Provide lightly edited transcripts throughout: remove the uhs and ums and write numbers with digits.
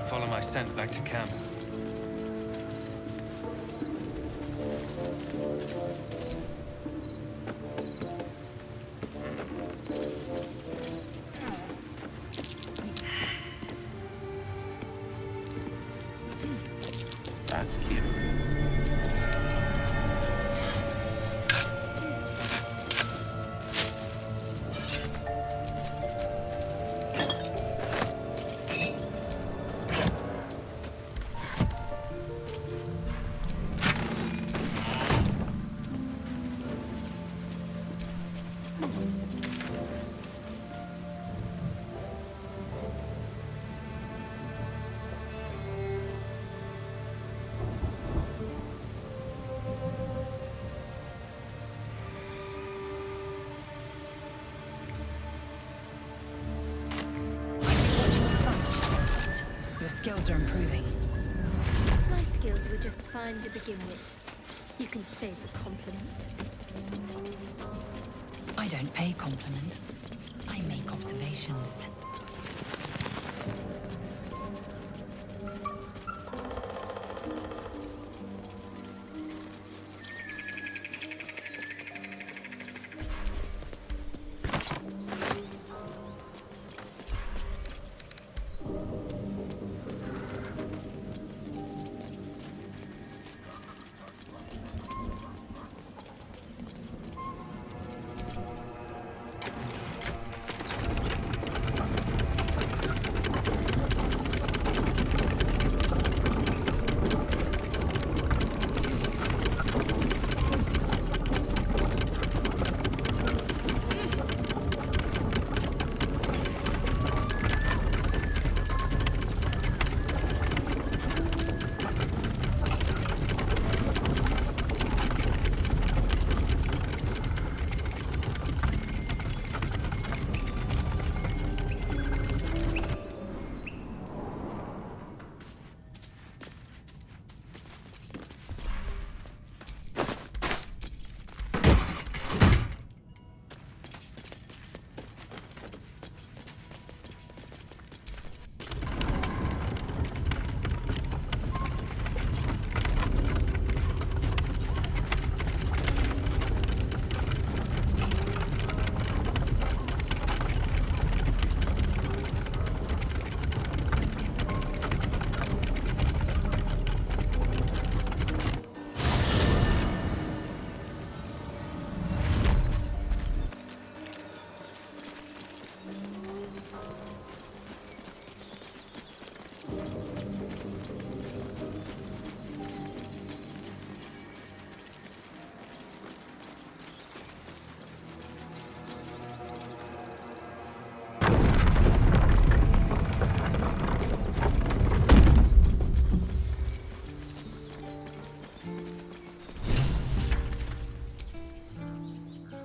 follow my scent back to camp. That's cute. Your skills are improving. My skills were just fine to begin with. You can save the compliments. I don't pay compliments. I make observations.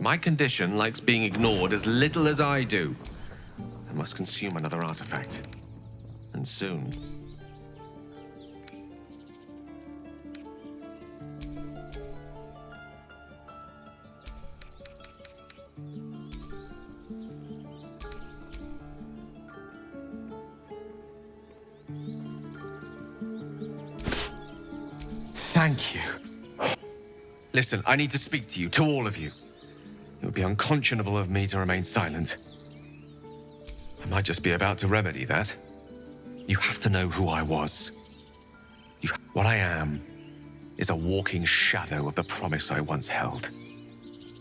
My condition likes being ignored as little as I do. I must consume another artifact. And soon. Thank you. Listen, I need to speak to you, to all of you. It would be unconscionable of me to remain silent. I might just be about to remedy that. You have to know who I was. What I am is a walking shadow of the promise I once held.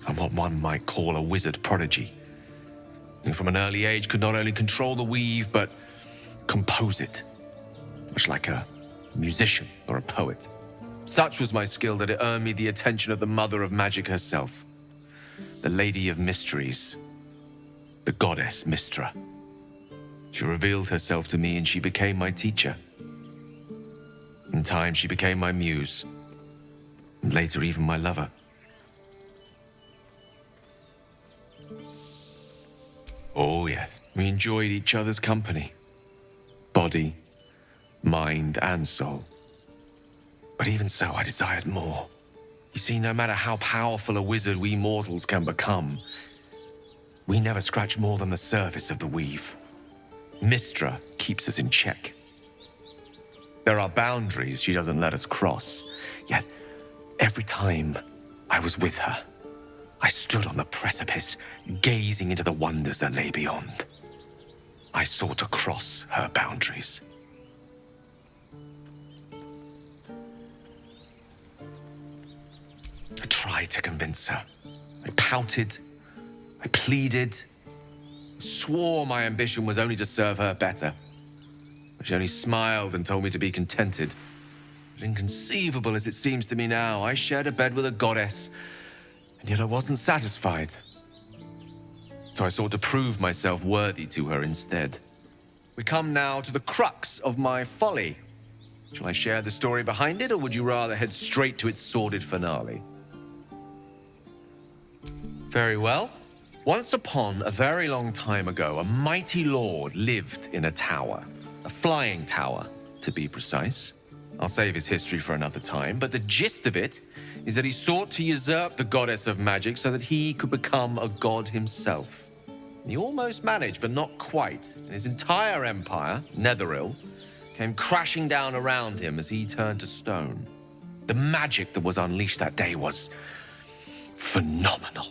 I'm what one might call a wizard prodigy, who from an early age could not only control the weave, but compose it, much like a musician or a poet. Such was my skill that it earned me the attention of the mother of magic herself. The Lady of Mysteries, the goddess Mystra. She revealed herself to me and she became my teacher. In time, she became my muse, and later even my lover. Oh yes, we enjoyed each other's company. Body, mind, and soul. But even so, I desired more. You see, no matter how powerful a wizard we mortals can become, we never scratch more than the surface of the weave. Mystra keeps us in check. There are boundaries she doesn't let us cross. Yet, every time I was with her, I stood on the precipice, gazing into the wonders that lay beyond. I sought to cross her boundaries. I tried to convince her. I pouted. I pleaded. Swore my ambition was only to serve her better. But she only smiled and told me to be contented. But inconceivable as it seems to me now, I shared a bed with a goddess, and yet I wasn't satisfied. So I sought to prove myself worthy to her instead. We come now to the crux of my folly. Shall I share the story behind it, or would you rather head straight to its sordid finale? Very well. Once upon a very long time ago, a mighty lord lived in a tower. A flying tower, to be precise. I'll save his history for another time, but the gist of it is that he sought to usurp the goddess of magic so that he could become a god himself. He almost managed, but not quite. And his entire empire, Netheril, came crashing down around him as he turned to stone. The magic that was unleashed that day was phenomenal.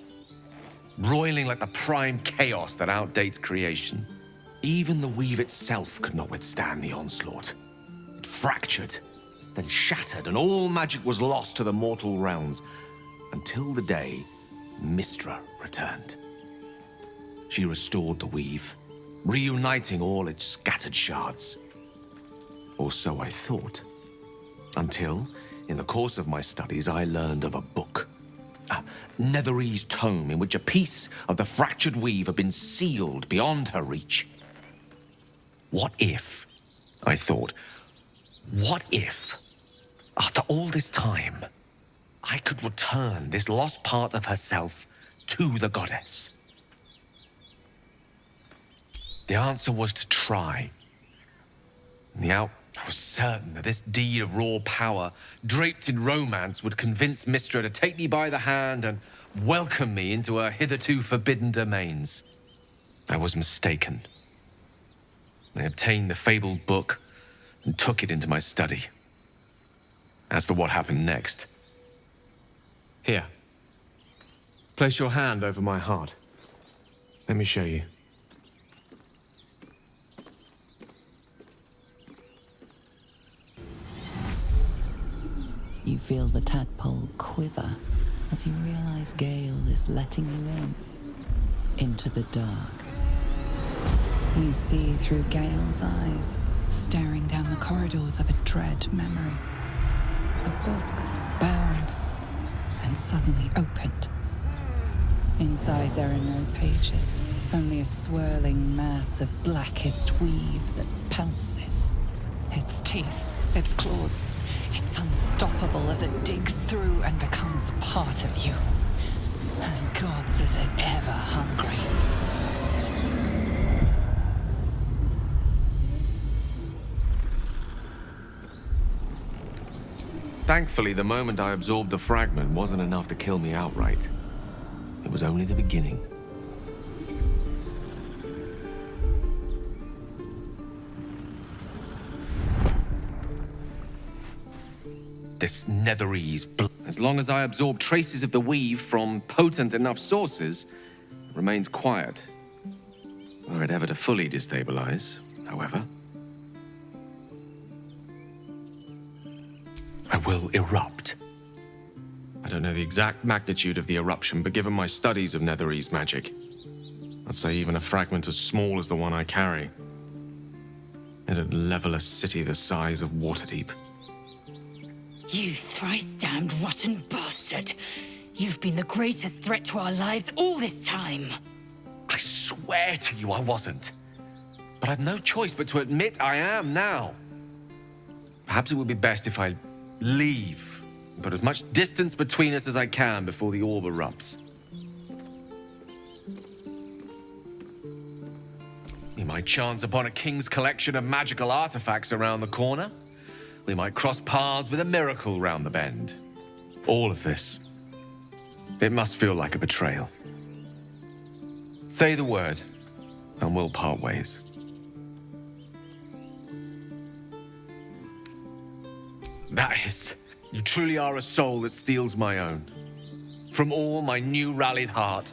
Roiling like the prime chaos that outdates creation. Even the weave itself could not withstand the onslaught. It fractured, then shattered, and all magic was lost to the mortal realms, until the day Mystra returned. She restored the weave, reuniting all its scattered shards. Or so I thought. Until, in the course of my studies, I learned of a book. A Netherese tome in which a piece of the fractured weave had been sealed beyond her reach. What if, I thought, what if, after all this time, I could return this lost part of herself to the goddess? The answer was to try. I was certain that this deed of raw power, draped in romance, would convince Mystra to take me by the hand and welcome me into her hitherto forbidden domains. I was mistaken. I obtained the fabled book and took it into my study. As for what happened next... Here. Place your hand over my heart. Let me show you. You feel the tadpole quiver as you realize Gale is letting you into the dark. You see through Gale's eyes, staring down the corridors of a dread memory. A book bound and suddenly opened. Inside there are no pages, only a swirling mass of blackest weave that pounces. Its teeth, its claws, it's unstoppable as it digs through and becomes part of you. And gods, is it ever hungry. Thankfully, the moment I absorbed the fragment wasn't enough to kill me outright. It was only the beginning. This Netherese as long as I absorb traces of the weave from potent enough sources, it remains quiet. Were it ever to fully destabilize, however, I will erupt. I don't know the exact magnitude of the eruption, but given my studies of Netherese magic, I'd say even a fragment as small as the one I carry, it'd level a city the size of Waterdeep. You thrice-damned rotten bastard! You've been the greatest threat to our lives all this time! I swear to you I wasn't. But I've no choice but to admit I am now. Perhaps it would be best if I leave, and put as much distance between us as I can before the orb erupts. We might chance upon a king's collection of magical artifacts around the corner. We might cross paths with a miracle round the bend. All of this, it must feel like a betrayal. Say the word, and we'll part ways. That is. You truly are a soul that steals my own. From all my new rallied heart,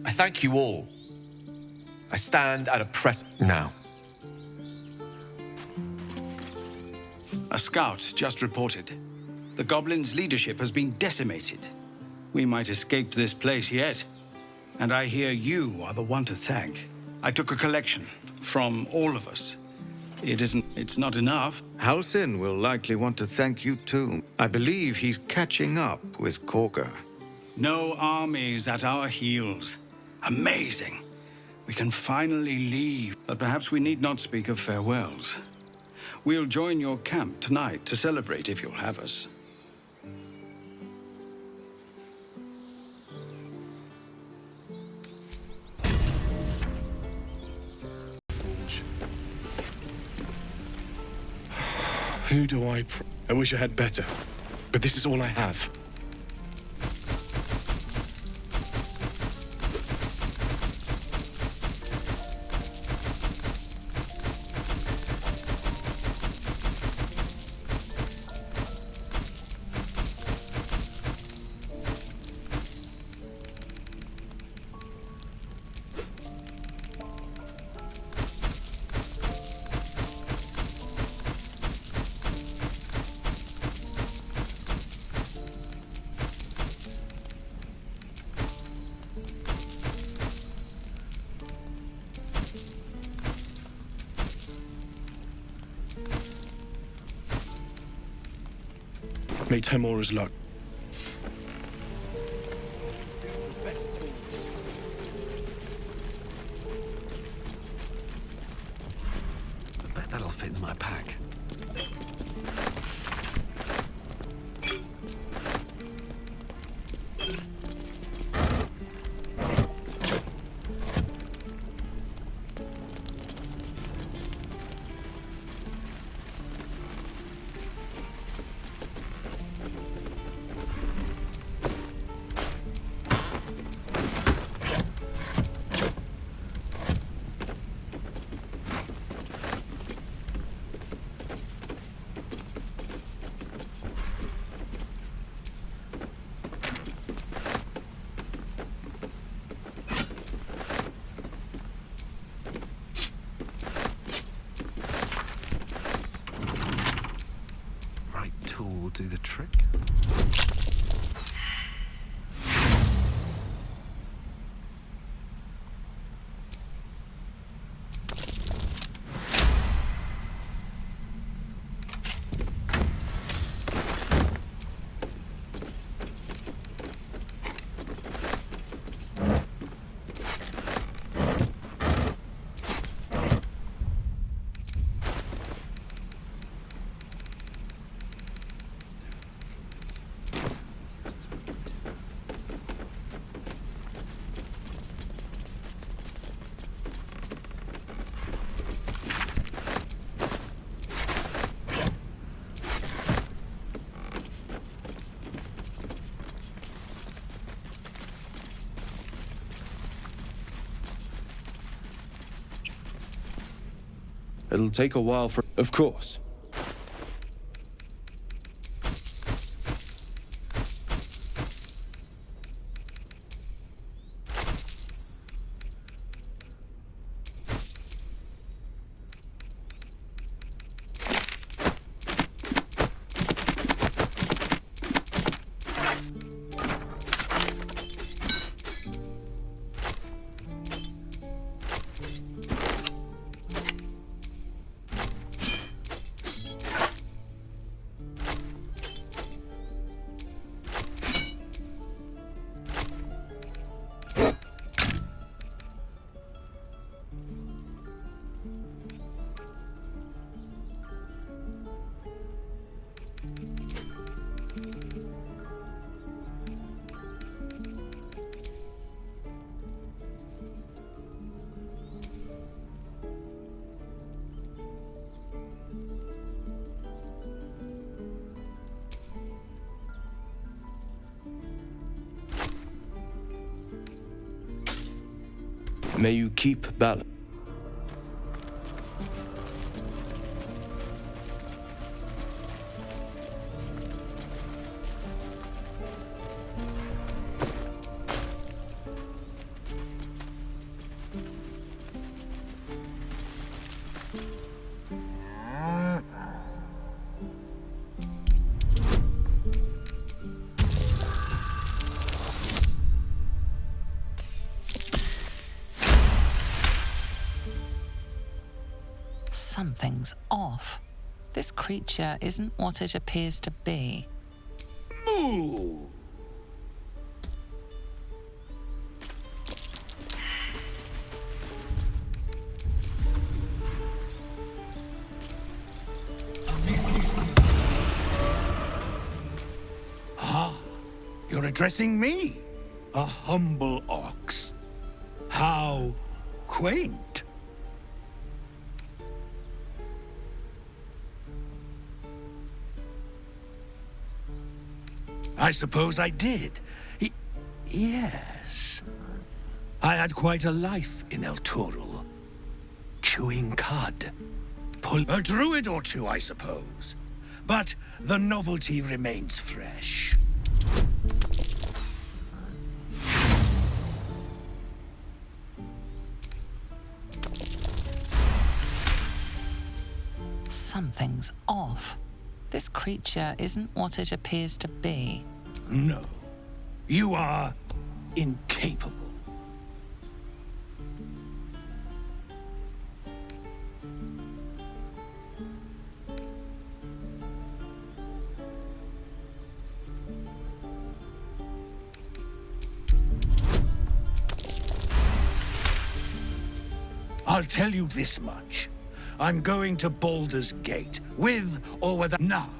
I thank you all. I stand at a press now. A scout just reported. The goblins' leadership has been decimated. We might escape this place yet. And I hear you are the one to thank. I took a collection from all of us. It's not enough. Halsin will likely want to thank you too. I believe he's catching up with Korga. No armies at our heels. Amazing. We can finally leave, but perhaps we need not speak of farewells. We'll join your camp tonight to celebrate if you'll have us. Who do I I wish I had better, but this is all I have. May Temora's luck. I bet that'll fit in my pack. Will do the trick. It'll take a while for... Of course. May you keep balance. This creature isn't what it appears to be. Moo! Ah, you're addressing me, a humble ox. How quaint. I suppose I did. Yes. I had quite a life in El Turul. Chewing cud. A druid or two, I suppose. But the novelty remains fresh. Something's off. This creature isn't what it appears to be. No. You are incapable. I'll tell you this much. I'm going to Baldur's Gate, with or without. Now,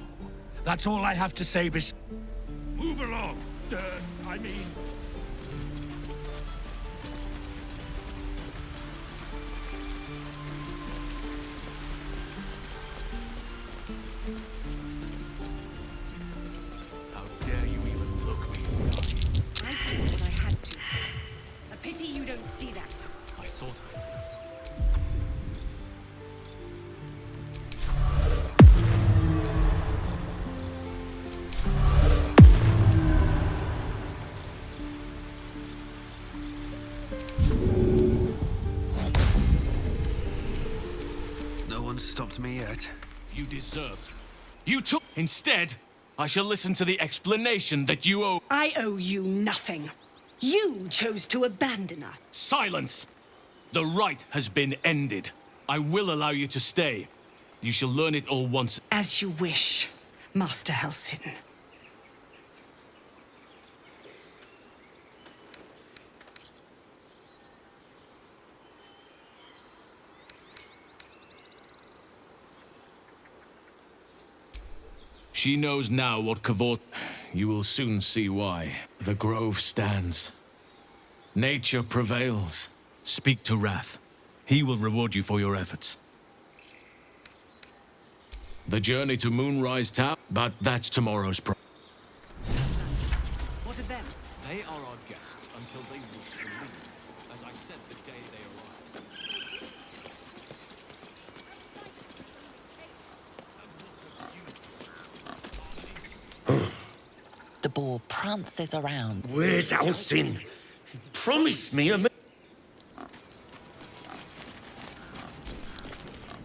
that's all I have to say. Move along. I mean. How dare you even look me in the eye? I did what I had to. A pity you don't see that. I thought I. No one stopped me yet. You deserved. You took. Instead, I shall listen to the explanation that you owe. I owe you nothing. You chose to abandon us. Silence! The rite has been ended. I will allow you to stay. You shall learn it all once. As you wish, Master Halsin. She knows now what Kavort. You will soon see why. The grove stands. Nature prevails. Speak to Wrath. He will reward you for your efforts. The journey to Moonrise Tower, but that's tomorrow's What of them? They are our guests until they wish to leave, as I said the day they arrived. The boar prances around. Where's Alcin? Promise me a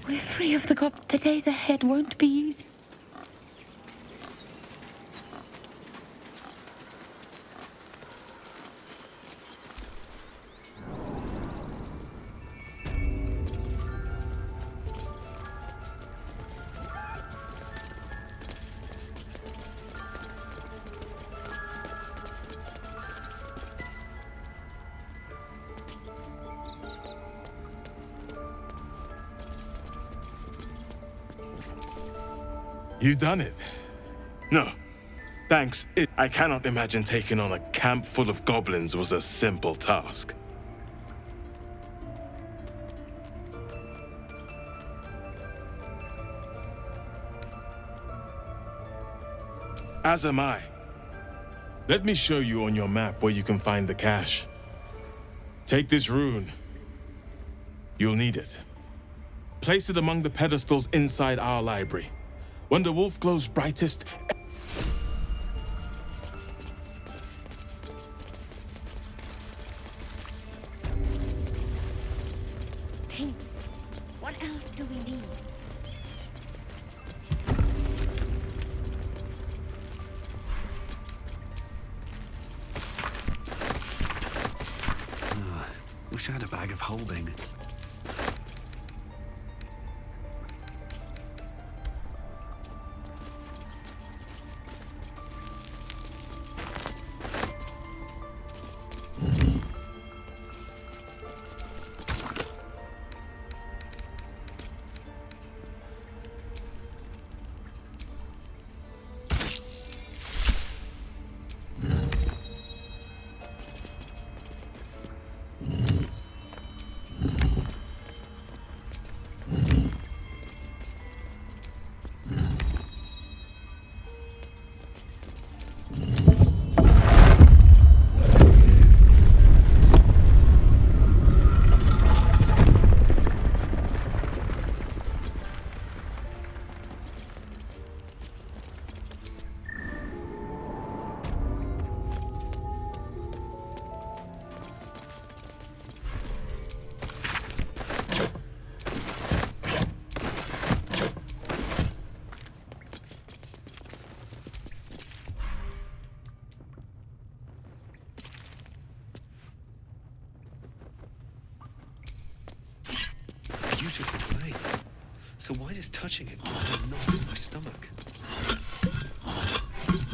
We're free of the The days ahead won't be easy. You done it? No. Thanks. I cannot imagine taking on a camp full of goblins was a simple task. As am I. Let me show you on your map where you can find the cache. Take this rune. You'll need it. Place it among the pedestals inside our library. When the wolf glows brightest... Hey, what else do we need? Wish I had a bag of holding. touching it gives me a knot in my stomach.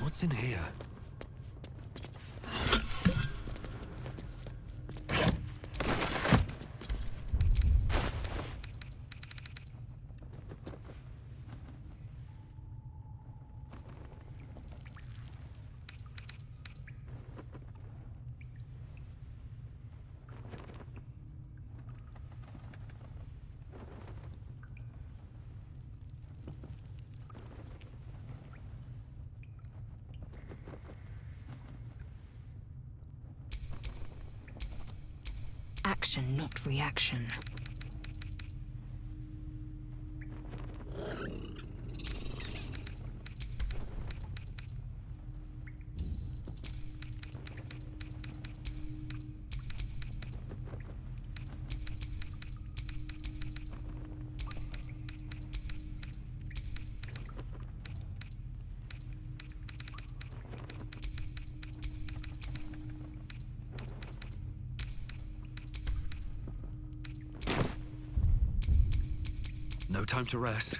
What's in here? Action, not reaction. No time to rest.